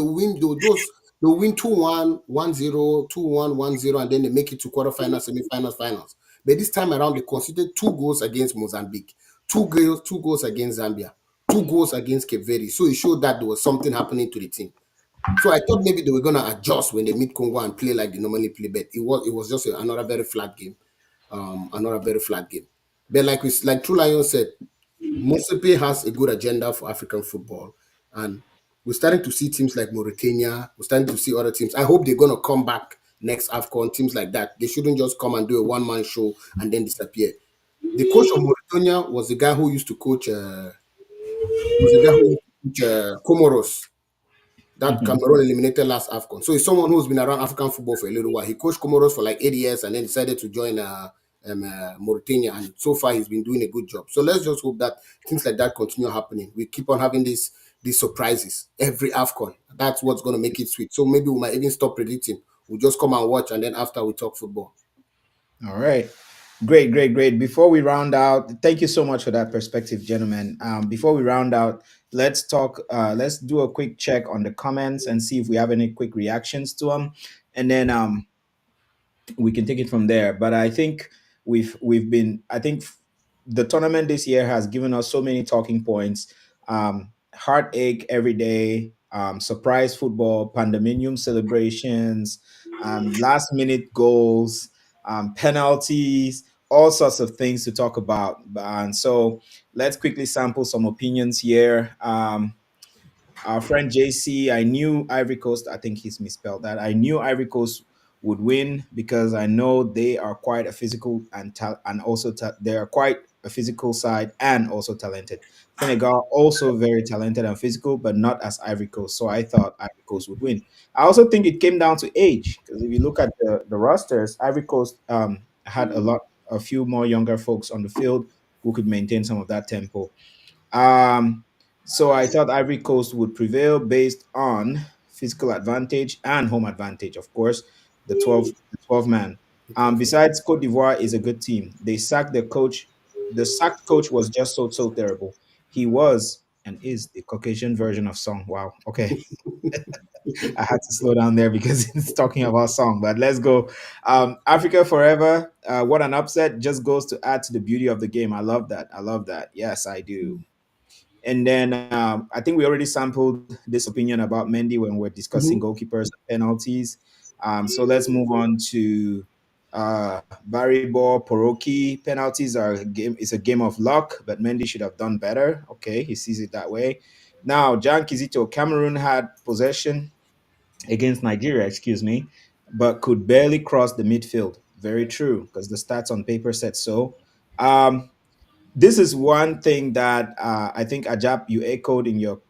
2-1, 1-0, 2-1, 1-0, and then they make it to quarterfinals, semifinals, finals. But this time around, they conceded 2 goals against Mozambique, two goals against Zambia, 2 goals against Cape Verde. So it showed that there was something happening to the team. So I thought maybe they were gonna adjust when they meet Congo and play like they normally play, but it was just another very flat game. Another very flat game. But like True Lion said, Mosepe has a good agenda for African football, and we're starting to see teams like Mauritania. We're starting to see other teams. I hope they're gonna come back next AFCON. Teams like that, they shouldn't just come and do a one-man show and then disappear. The coach of Mauritania was the guy who used to coach. Was the guy who used to coach Comoros that Mhm. Cameroon eliminated last AFCON. So he's someone who's been around African football for a little while. He coached Comoros for like 8 years and then decided to join Mauritania. And so far, he's been doing a good job. So let's just hope that things like that continue happening. We keep on having these surprises every AFCON. That's what's going to make it sweet. So maybe we might even stop predicting. We'll just come and watch, and then after we talk football. All right. Great, great, great. Before we round out, thank you so much for that perspective, gentlemen. Before we round out, let's talk. Let's do a quick check on the comments and see if we have any quick reactions to them, and then we can take it from there. But I think we've been. I think the tournament this year has given us so many talking points. Heartache every day. Surprise football, pandemonium celebrations, last minute goals, penalties, all sorts of things to talk about. And so let's quickly sample some opinions here. Our friend JC, I knew Ivory Coast, I think he's misspelled that. I knew Ivory Coast would win because I know they are quite a physical and also they are quite a physical side and also talented. Senegal also very talented and physical, but not as Ivory Coast. So I thought Ivory Coast would win. I also think it came down to age because if you look at the rosters, Ivory Coast had a few more younger folks on the field who could maintain some of that tempo. Um, so I thought Ivory Coast would prevail based on physical advantage and home advantage, of course, the 12 man. Besides, Cote d'Ivoire is a good team. They sacked their coach. The sacked coach was just so terrible. He was and is the Caucasian version of Song. Wow. Okay. I had to slow down there because it's talking about Song. But let's go. Africa forever. What an upset. Just goes to add to the beauty of the game. I love that. I love that. Yes, I do. And then I think we already sampled this opinion about Mendy when we're discussing Mhm. goalkeepers and penalties. So let's move on to Barry Ball Poroki. Penalties are a game. It's a game of luck, but Mendy should have done better. Okay, he sees it that way. Now, Jan Kizito, Cameroon had possession against Nigeria, excuse me, but could barely cross the midfield. Very true, because the stats on paper said so. Um, this is one thing that I think Ajab you echoed in your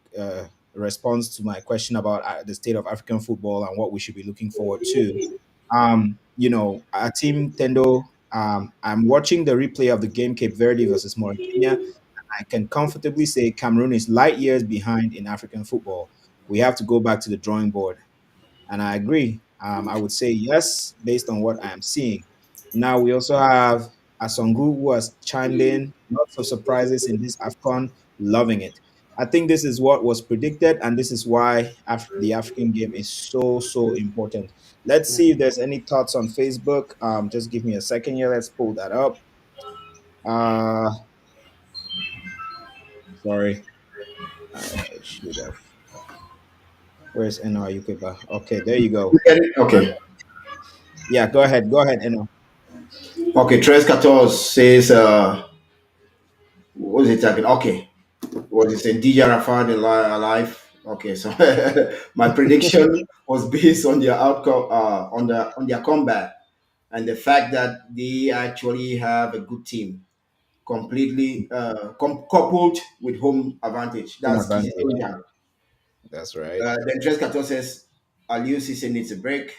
response to my question about the state of African football and what we should be looking forward to. Our team Tendo. I'm watching the replay of the game Cape Verde versus Mauritania. I can comfortably say Cameroon is light years behind in African football. We have to go back to the drawing board. And I agree. I would say yes, based on what I am seeing. Now we also have Asongu, who has chimed in. Lots of surprises in this AFCON. Loving it. I think this is what was predicted, and this is why the African game is so important. Let's see if there's any thoughts on Facebook. Just give me a second here. Let's pull that up. Uh, sorry, I should have. Where's NRU paper? Okay, there you You go. get it? Okay. Yeah, go ahead. Go ahead, NR. Okay, Tres 14 says, what was he talking? Okay. What is it? DJ Rafad alive? Okay, so my prediction was based on their outcome, on their comeback, and the fact that they actually have a good team, completely coupled with home advantage. Home That's advantage. Kizito. That's right. Then Tres 14 says, Aliou Cisse needs a break.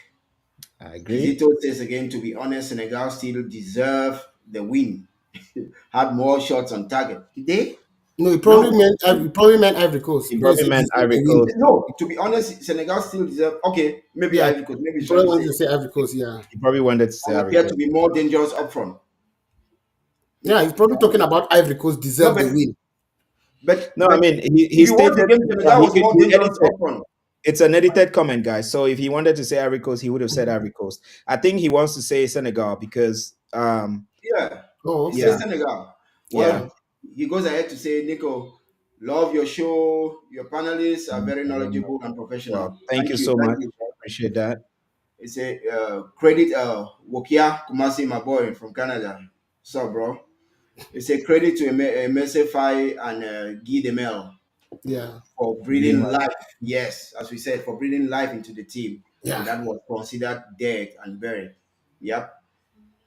I agree. Kizito says again, to be honest, Senegal still deserve the win. Had more shots on target. Did they? No, No. He probably meant Ivory Coast He when he probably said meant deserve Ivory the win. Coast. No, to be honest, Senegal still deserve. Okay, maybe Yeah, Ivory Coast. Maybe he he's trying probably to wanted say to say Ivory Coast. Yeah, He probably wanted to say and Ivory appear to Coast. be more dangerous up front. yeah, he's probably talking about Ivory Coast No, deserve the but win. but No, I but mean he if you watch the stated game, Senegal he was could more he dangerous edited. up front. It's an edited comment, guys. So if he wanted to say Ivory Coast, he would have said Ivory Coast. I think he wants to say Senegal because Yeah, Oh, he okay. says yeah, Senegal. yeah. Well, he goes ahead to say, Nico, love your show. Your panelists are very Um, knowledgeable and professional. well, thank you Thank you, so thank much. you. Appreciate that. It's a credit Wokia Kumasi, my boy from Canada. What's up, bro? It's a credit to MSFI and Guy Demel Yeah, for Give breathing my- life. Yes, as we said, for breathing life into the team when yeah, that was considered dead and buried. Yep.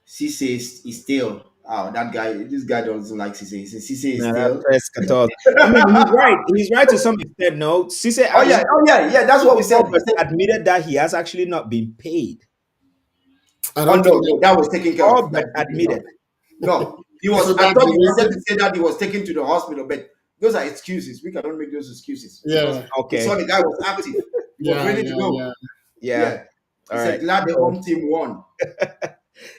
Cisse is still. Oh, that guy. This guy doesn't like Cisse. He says Cisse is No, that's still. press 14. I mean, he's right. He's right to some extent. No, Cisse Oh yeah, actually oh yeah, yeah. That's what we said. He but said, admitted that he has actually not been paid. I "Oh don't think no, no, that was taken care of. All That but was taken care of." admitted. No, he so. was. I That's thought the you wanted reason. to say that he was taken to the hospital, but those are excuses. We cannot make those excuses because Yeah, we saw Okay. the guy was active. He was yeah, ready to yeah, go. yeah. Yeah. Yeah. He All said, right. glad Keep the going. home team won.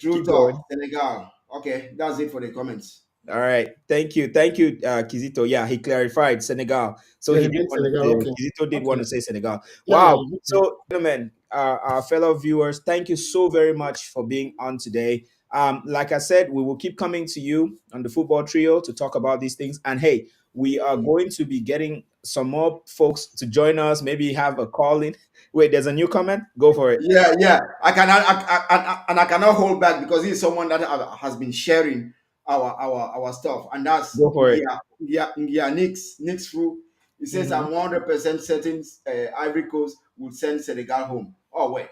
True Keep talk, going. Senegal. Okay, that's it for the comments. All right. Thank you. Thank you, Kizito. Yeah, he clarified Senegal. So Yeah, he he did meant want Senegal. to, Okay, Kizito did want okay. to say Senegal. Yeah, yeah. Wow. So, gentlemen, our fellow viewers, thank you so very much for being on today. Like I said, we will keep coming to you on the football trio to talk about these things. And hey, we are going to be getting some more folks to join us, maybe have a call in. Wait, there's a new comment? Go for it. Yeah, yeah. I cannot, and I cannot hold back because he's someone that has been sharing our stuff, and that's Go for it. Nick's through. He says, Mhm. "I'm 100% certain Ivory Coast will send Senegal home." Oh wait,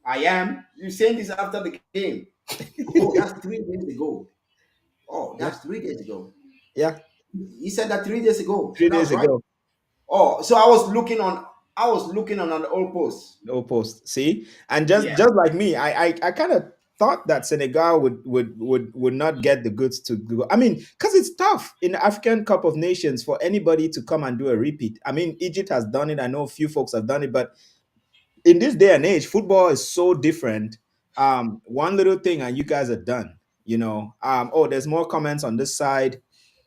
I am. You saying this after the game? Oh, that's 3 days ago. Oh, Yeah. that's 3 days ago. Yeah. He said that 3 days ago, so 3 days that's right. ago. Oh, so I was looking on an old post. No post. See, and just Yeah. just like me, I kind of thought that Senegal would not get the goods to go. I mean, because it's tough in the African Cup of Nations for anybody to come and do a repeat. I mean, Egypt has done it. I know a few folks have done it, but in this day and age, football is so different. One little thing and you guys are done. Oh, there's more comments on this side.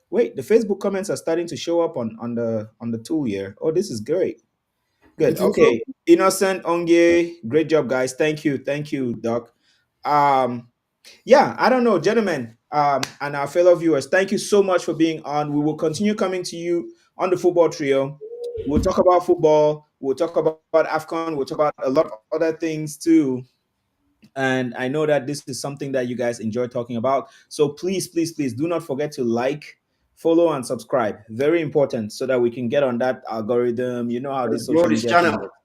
Wait, the Facebook comments are starting to show up on the tool here. Oh, this is great. You Good. think so? Okay. Innocent Onge, great job, guys. Thank you, Doc. Yeah, I don't know, gentlemen, and our fellow viewers, thank you so much for being on. We will continue coming to you on the football trio. We'll talk about football. We'll talk about AFCON. We'll talk about a lot of other things too. And I know that this is something that you guys enjoy talking about. So please do not forget to like, follow, and subscribe. Very important so that we can get on that algorithm. You know how Let's this grow social this media thing channel. works.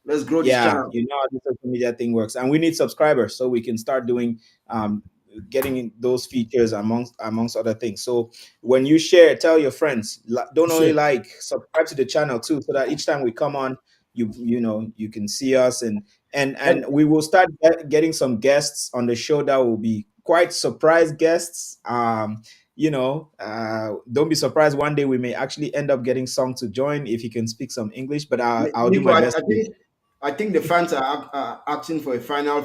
Let's grow this Yeah, channel. you know how the social media thing works, and we need subscribers so we can start doing getting those features amongst other things. So when you share, tell your friends. Don't only Sure. like subscribe to the channel too, so that each time we come on, you can see us, and And we will start getting some guests on the show that will be quite surprise guests. Don't be surprised. One day we may actually end up getting Song to join if he can speak some English, but I'll do Nico, my best to. I think the fans are asking for a final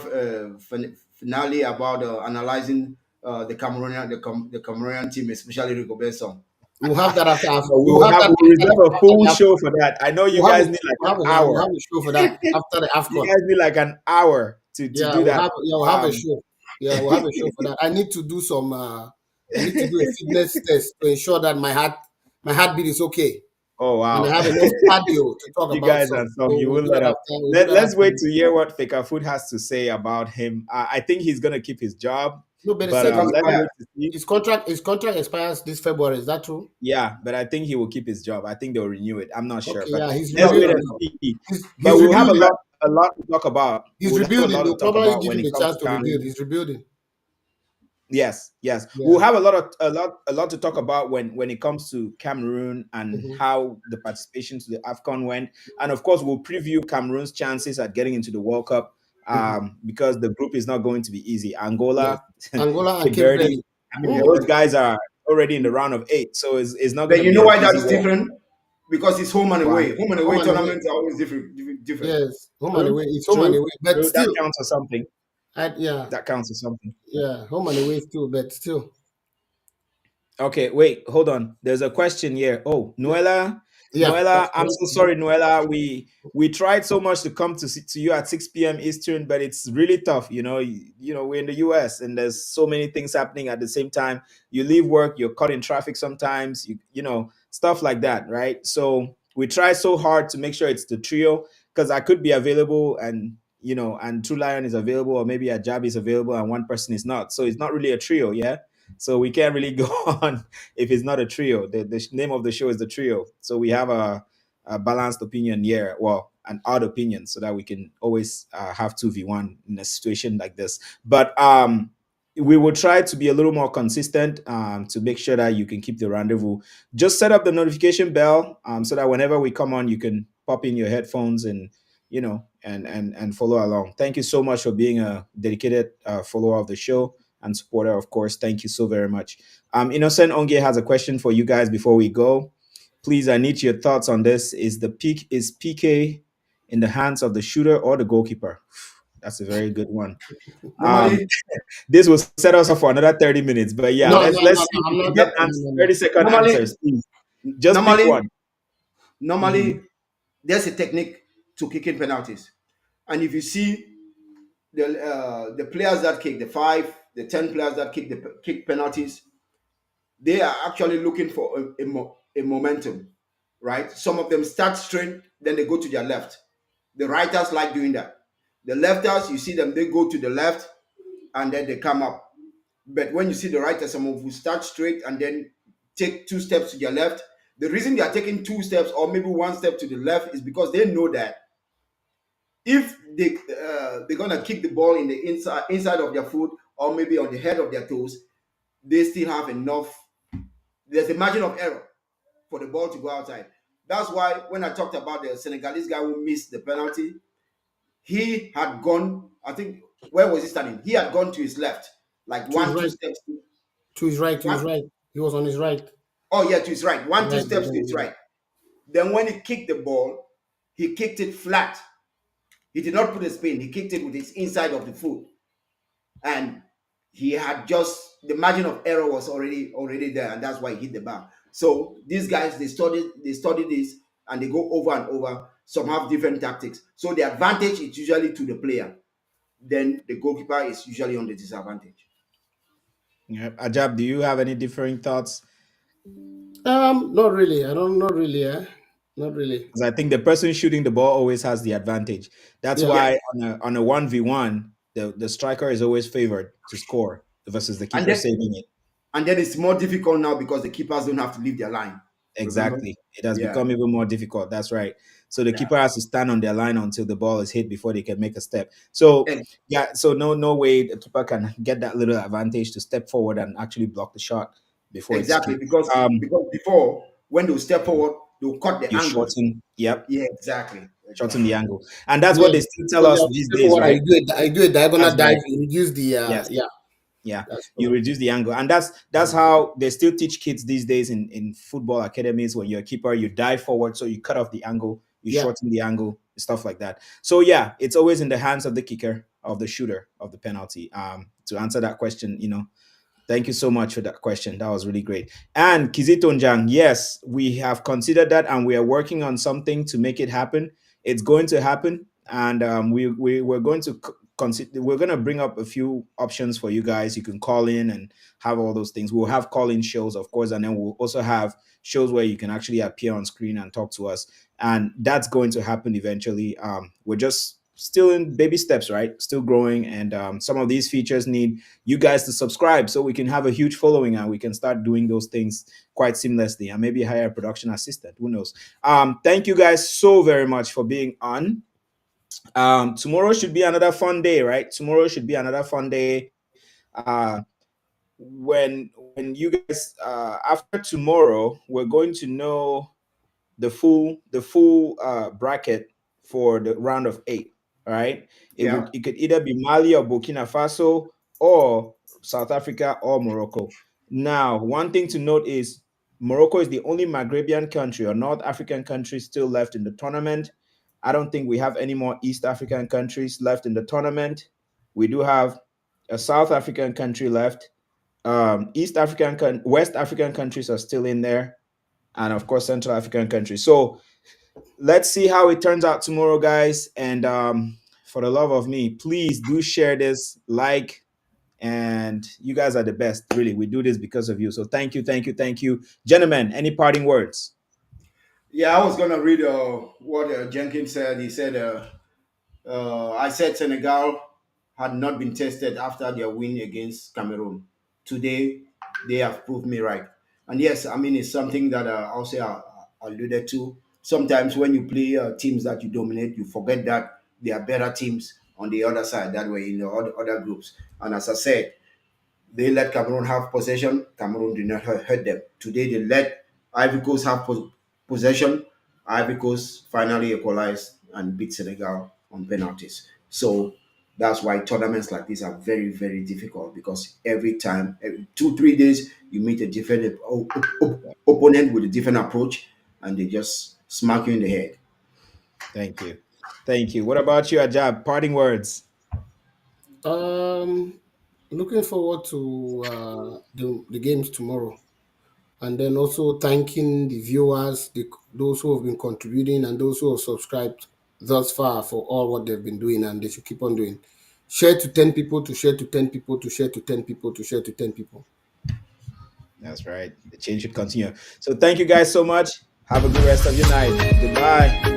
finale about analyzing the Cameroonian team, especially Rigobert song. we'll have that after. We We'll will have have that we'll after reserve a full the show AFCON. for that. I know you We'll have guys a, need like we'll an have a, yeah, we'll hour. have a show for that after the You AFCON. guys need like an hour to Yeah, do that. we'll have a show. Yeah, we'll have a show for that. I need to do some. I need to do a fitness test to ensure that my heartbeat is okay, Oh and I wow. have enough cardio to talk You about guys some. and some, So you we'll won't do let that up. after. We'll do that Let's after. wait to hear what Fika Food has to say about him. I think he's gonna keep his job, No, but they but said Because let's why? wait to see. his contract expires this February. Is that true? Yeah, but I think he will keep his job. I think they'll renew it. I'm not sure, Okay, but yeah, he's let's wait rebuilding and now. see. But He's we'll have rebuilding. a lot to talk about. He's We'll have a rebuilding. lot to They'll talk probably about give when him it the comes chance to to rebuild. Cameroon. He's rebuilding. Yes, yes. We'll Yeah. have a lot to talk about when it comes to Cameroon and Hmm. how the participation to the AFCON went. And of course, we'll preview Cameroon's chances at getting into the World Cup, Hmm. because the group is not going to be easy. Yes. Angola, Angola and Cape Cape Verde, Verde. I mean, those Mm. guys are already in the round of eight, so it's not going But to you be know an why that easy is walk. different? Because it's home and Why? away. Home and Home away and away. tournaments are always different. Yes. Home and True, away. It's home and true, away. But true. That still, counts for something. yeah, That counts for something. yeah, home and away still, but still. Okay, wait, hold on. There's a question here. Oh, Yeah, Noela, that's I'm correct. so sorry, Noela. We tried so much to come to you at 6 p.m. Eastern, but it's really tough. We're in the US and there's so many things happening at the same time. You leave work, you're caught in traffic sometimes, stuff like that, right? So we try so hard to make sure it's the trio because I could be available and Tru3lion is available, or maybe Ajab is available and one person is not. So it's not really a trio, yeah. So we can't really go on if it's not a trio. The name of the show is the trio. So we have a balanced opinion here, well, an odd opinion, so that we can always have 2v1 in a situation like this. But we will try to be a little more consistent, to make sure that you can keep the rendezvous. Just set up the notification bell, so that whenever we come on, you can pop in your headphones and and follow along. Thank you so much for being a dedicated follower of the show and supporter, of course. Thank you so very much. Innocent Onge has a question for you guys before we go. Please, I need your thoughts on this. Is PK in the hands of the shooter or the goalkeeper? That's a very good one. Um, Normally, this will set us up for another 30 minutes. But yeah, No, no, let's no, see no. if I'm we can not. get No, no, no. 30-second normally, answers, please. Just pick normally, one. Hmm. normally, there's a technique to kicking penalties, and if you see the players that kick the 10 players that kick penalties, they are actually looking for a momentum, right? Some of them start straight, then they go to their left. The righters like doing that. The lefters, you see them, they go to the left and then they come up. But when you see the righters, some of who start straight and then take 2 steps to their left. The reason they are taking 2 steps or maybe 1 step to the left is because they know that if they're gonna kick the ball in the inside of their foot or maybe on the head of their toes, they still have enough. There's a margin of error for the ball to go outside. That's why when I talked about the Senegalese guy who missed the penalty, he had gone. I think where was he standing? He had gone to his left, like To his one, two right. steps. To his right. To his One, right. He was on his right. oh yeah, to his right. One, two Right. steps to his right. Then when he kicked the ball, he kicked it flat. He did not put a spin. He kicked it with his inside of the foot, and he had just the margin of error was already there, and that's why he hit the bar. So these guys they study this and they go over and over. Some have different tactics. So the advantage is usually to the player. Then the goalkeeper is usually on the disadvantage. Yeah. Ajab, do you have any differing thoughts? Not really. I don't. Not really. Not really. Because I think the person shooting the ball always has the advantage. That's Yeah. Yes, why on a 1v1, the striker is always favored to score versus the and keeper then saving it. and then it's more difficult now because the keepers don't have to leave their line. Remember? Exactly. It has Yeah, become even more difficult. That's right. So the yeah. keeper has to stand on their line until the ball is hit before they can make a step. So Ex- yeah, so no way the keeper can get that little advantage to step forward and actually block the shot before it's exactly, kicked. because before when they step forward, they'll cut the You angle. shorten, yep, Yeah, exactly, shorten the exactly. angle, and that's what Yeah. they still tell When us you these step days, forward and right? you do a diagonal That's dive, right. you reduce the Yes. yeah, Yeah, that's you true. reduce the angle, and that's how they still teach kids these days in football academies. When you're a keeper, you dive forward, so you cut off the angle, you Yeah. shorten the angle, stuff like that. So yeah, it's always in the hands of the kicker, of the shooter of the penalty. To answer that question, thank you so much for that question. That was really great. And Kizitonjang, yes, we have considered that and we are working on something to make it happen. It's going to happen. And we're going to consider, we're going to bring up a few options for you guys. You can call in and have all those things. We'll have call in shows, of course, and then we'll also have shows where you can actually appear on screen and talk to us. And that's going to happen eventually. We're just still in baby steps, right? Still growing. And some of these features need you guys to subscribe so we can have a huge following and we can start doing those things quite seamlessly and maybe hire a production assistant. Who knows? Thank you guys so very much for being on. Tomorrow should be another fun day, right? Tomorrow should be another fun day. When you guys after tomorrow, we're going to know the full bracket for the round of eight. All right, Yeah, it could either be Mali or Burkina Faso or South Africa or Morocco. Now, one thing to note is Morocco is the only Maghrebian country or North African country still left in the tournament. I don't think we have any more East African countries left in the tournament. We do have a South African country left. West African countries are still in there, and of course Central African countries. So let's see how it turns out tomorrow, guys. And for the love of me, please do share this, like, and you guys are the best. Really, we do this because of you. So thank you, thank you, thank you, gentlemen. Any parting words? yeah. I was gonna read what Jenkins said. He said, "I said Senegal had not been tested after their win against Cameroon. Today, they have proved me right." And yes, I mean it's something that also alluded to. Sometimes when you play teams that you dominate, you forget that there are better teams on the other side that were in the other groups. And as I said, they let Cameroon have possession. Cameroon did not hurt them. Today they let Ivory Coast have possession. Ivory Coast finally equalized and beat Senegal on penalties. So that's why tournaments like this are very, very difficult because every time, every 2, 3 days, you meet a different opponent with a different approach and they just smack you in the head. Thank you, thank you. What about you, Ajab? Parting words? Um, Looking forward to the games tomorrow, and then also thanking the viewers, those who have been contributing, and those who have subscribed thus far for all what they've been doing, and they should keep on doing. Share to 10 people, to share to 10 people, to share to 10 people, to share to 10 people. That's right. The change should continue. So thank you guys so much. Have a good rest of your night. Goodbye.